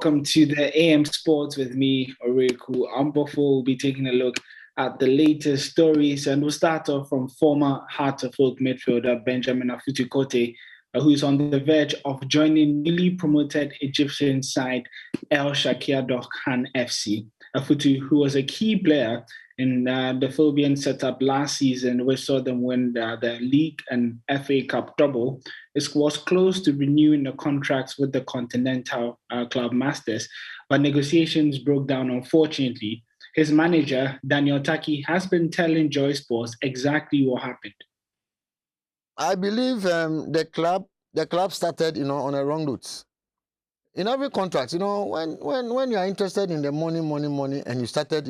welcome to the AM Sports with me, Oriku. Before we'll be taking a look at the latest stories, and we'll start off from former Heart of Oak midfielder Benjamin Afutu-Kote, who's on the verge of joining newly promoted Egyptian side El Shakia Dokhan FC. Afutu, who was a key player in the Phobian setup last season, we saw them win the league and FA Cup double. It was close to renewing the contracts with the Continental Club Masters, but negotiations broke down, unfortunately. His manager, Daniel Taki, has been telling Joy Sports exactly what happened. I believe the club started, on a wrong route. In every contract, when you are interested in the money, and you started,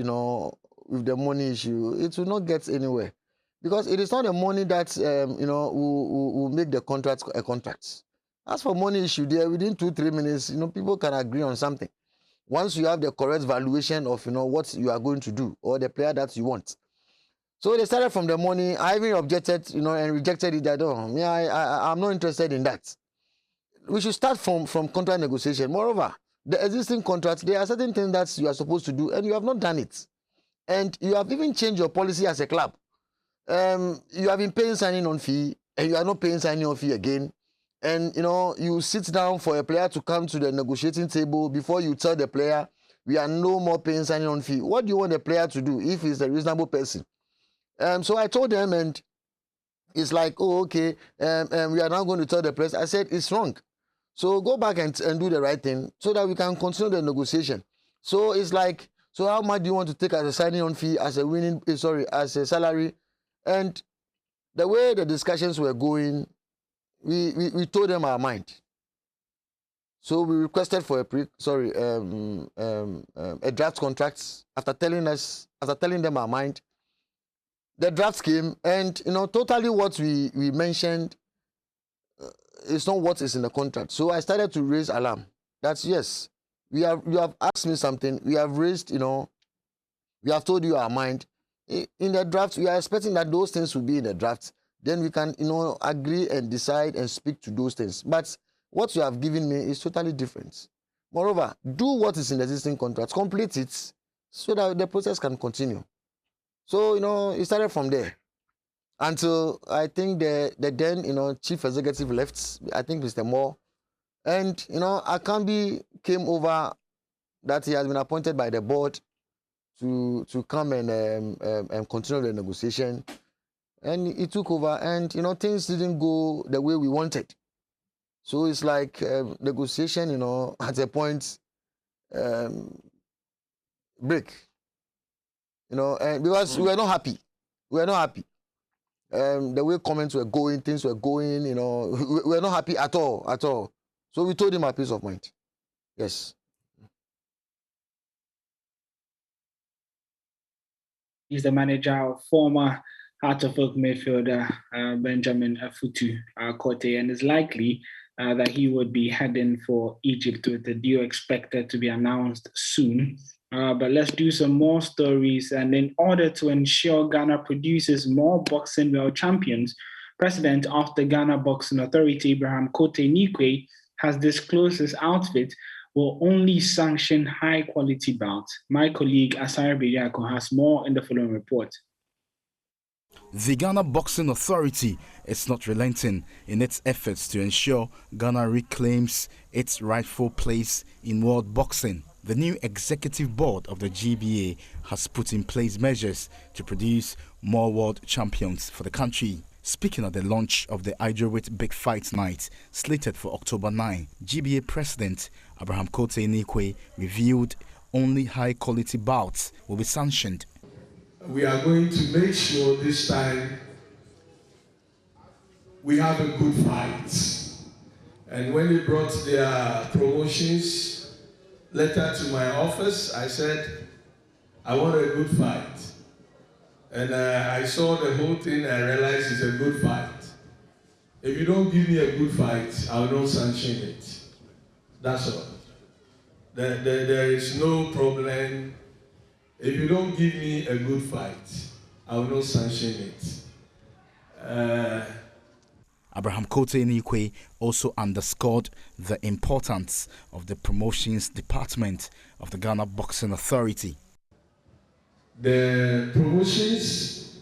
with the money issue, it will not get anywhere. Because it is not the money that, will make the contract a contract. As for money issue, there within 2-3 minutes, people can agree on something. Once you have the correct valuation of, what you are going to do or the player that you want. So they started from the money. I even objected, and rejected it. I'm not interested in that. We should start from contract negotiation. Moreover, the existing contract, there are certain things that you are supposed to do, and you have not done it. And you have even changed your policy as a club. You have been paying signing on fee, and you are not paying signing on fee again. And, you sit down for a player to come to the negotiating table before you tell the player, we are no more paying signing on fee. What do you want the player to do if he's a reasonable person? So I told them, and it's like, oh, okay, we are now going to tell the press. I said, it's wrong. So go back and do the right thing so that we can continue the negotiation. So it's like, so how much do you want to take as a signing on fee, as a salary? And the way the discussions were going, we told them our mind. So we requested for a draft contract after telling them our mind. The draft came, and totally what we mentioned is not what is in the contract. So I started to raise alarm. That's yes. You have asked me something. We have raised, we have told you our mind. In the draft, we are expecting that those things will be in the draft. Then we can, agree and decide and speak to those things. But what you have given me is totally different. Moreover, do what is in the existing contract, complete it so that the process can continue. So, it started from there. Until I think the then, chief executive left, I think Mr. Moore. And, Akambi came over, that he has been appointed by the board to come and continue the negotiation. And he took over, and, things didn't go the way we wanted. So it's like negotiation, at a point, break. And because we were not happy. We were not happy. The way comments were going, things were going, we were not happy at all. So we told him our peace of mind. Yes. He's the manager of former Heart of Oak midfielder Benjamin Afutu-Kote, and it's likely that he would be heading for Egypt with the deal expected to be announced soon. But let's do some more stories. And in order to ensure Ghana produces more boxing world champions, President of the Ghana Boxing Authority, Abraham Kote Nikwe, has disclosed his outfit will only sanction high-quality bouts. My colleague Asari Bediako has more in the following report. The Ghana Boxing Authority is not relenting in its efforts to ensure Ghana reclaims its rightful place in world boxing. The new executive board of the GBA has put in place measures to produce more world champions for the country. Speaking at the launch of the Idrowit Big Fight Night, slated for October 9, GBA President Abraham Kote Nikwe revealed only high-quality bouts will be sanctioned. We are going to make sure this time we have a good fight. And when they brought their promotions letter to my office, I said, I want a good fight. And I saw the whole thing, I realized it's a good fight. If you don't give me a good fight, I will not sanction it. That's all. There is no problem. If you don't give me a good fight, I will not sanction it. Abraham Kote Nikwe also underscored the importance of the promotions department of the Ghana Boxing Authority. The promotions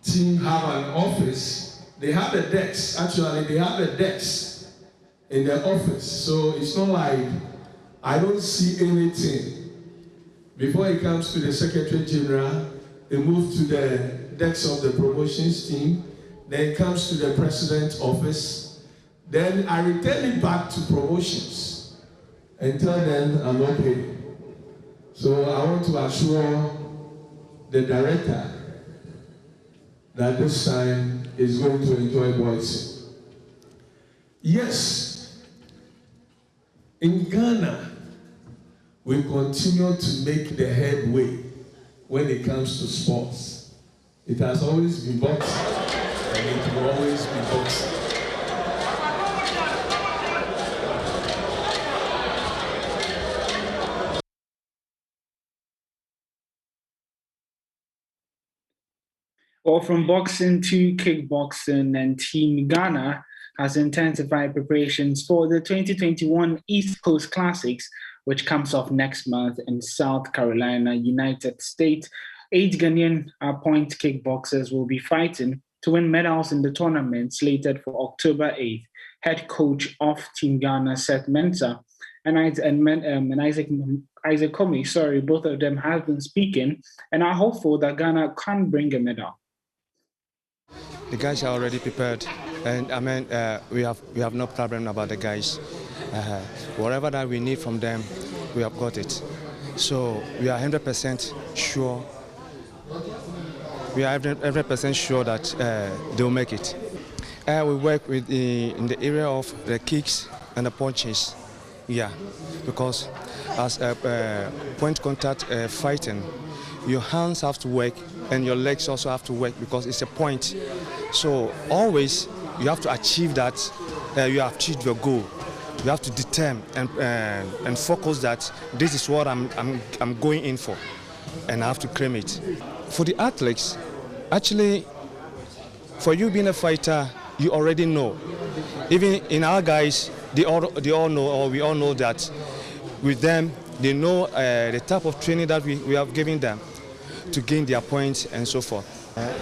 team have an office. They have the decks. Actually, they have the decks in their office. So it's not like I don't see anything. Before it comes to the Secretary General, they move to the decks of the promotions team. Then it comes to the President's office. Then I return it back to promotions and tell them I'm okay. So I want to assure the director that this time is going to enjoy boxing. Yes, in Ghana, we continue to make the headway when it comes to sports. It has always been boxing, and it will always be boxing. Well, from boxing to kickboxing, and Team Ghana has intensified preparations for the 2021 East Coast Classics, which comes off next month in South Carolina, United States. 8 Ghanaian point kickboxers will be fighting to win medals in the tournament slated for October 8th. Head coach of Team Ghana, Seth Mensah, and Isaac Comey, both of them have been speaking and are hopeful that Ghana can bring a medal. The guys are already prepared, and I mean we have no problem about the guys. Whatever that we need from them, we have got it. So we are 100% sure. We are 100% sure that they will make it. We work with in the area of the kicks and the punches. Yeah, because as a point contact fighting, your hands have to work and your legs also have to work because it's a point. So always you have to achieve that. You have achieved your goal. You have to determine and focus that this is what I'm going in for, and I have to claim it. For the athletes, actually, for you being a fighter, you already know. Even in our guys, they all know, or we all know that with them, they know the type of training that we have given them to gain their points and so forth.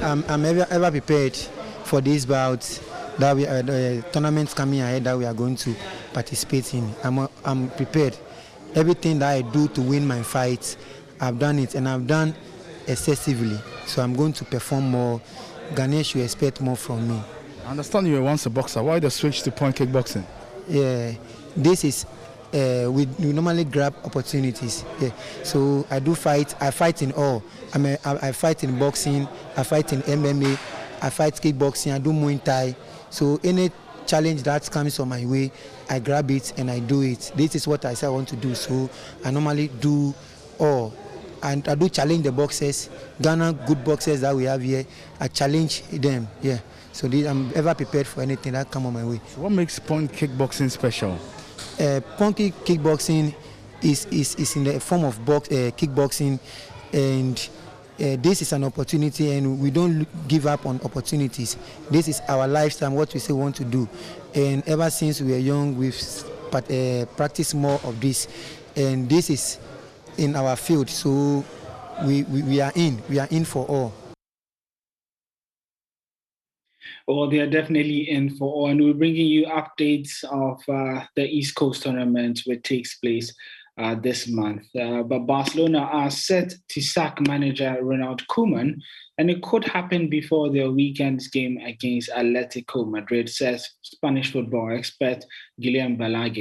I'm ever prepared for these bouts that the tournaments coming ahead that we are going to participate in. I'm prepared. Everything that I do to win my fights, I've done it, and I've done excessively. So I'm going to perform more. Ghanaians should expect more from me. I understand you were once a boxer. Why the switch to point kickboxing? Yeah, this is we normally grab opportunities. Yeah. So I do fight. I fight in all. I fight in boxing. I fight in MMA. I fight kickboxing. I do Muay Thai. So any challenge that comes on my way, I grab it and I do it. This is what I say I want to do. So I normally do all. And I do challenge the boxers, Ghana good boxers that we have here. I challenge them. Yeah. So I'm ever prepared for anything that come on my way. So what makes point kickboxing special? Point kickboxing is in the form of kickboxing, and this is an opportunity, and we don't give up on opportunities. This is our lifestyle, what we say we want to do, and ever since we were young, we've practiced more of this, and this is in our field. So we are in for all. Well, they are definitely in for all, and we're bringing you updates of the East Coast tournament, which takes place this month. But Barcelona are set to sack manager Ronald Koeman, and it could happen before their weekend's game against Atletico Madrid, says Spanish football expert Guillem Balague.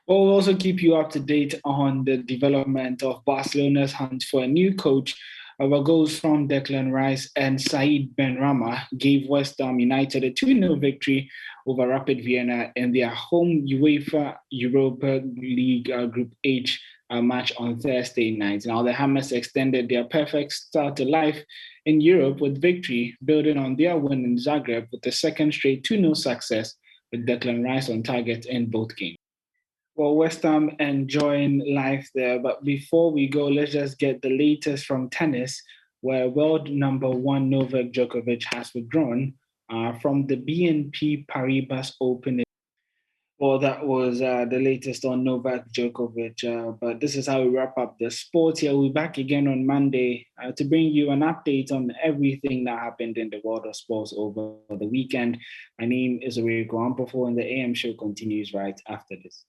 We'll also keep you up to date on the development of Barcelona's hunt for a new coach. Our goals from Declan Rice and Said Benrahma gave West Ham United a 2-0 victory over Rapid Vienna in their home UEFA Europa League Group H match on Thursday night. Now, the Hammers extended their perfect start to life in Europe with victory, building on their win in Zagreb with a second straight 2-0 success with Declan Rice on target in both games. Well, West Ham enjoying life there. But before we go, let's just get the latest from tennis, where world number 1 Novak Djokovic has withdrawn from the BNP Paribas Open. Well, that was the latest on Novak Djokovic. But this is how we wrap up the sports here. We'll be back again on Monday to bring you an update on everything that happened in the world of sports over the weekend. My name is Oreko Ampofo, and the AM show continues right after this.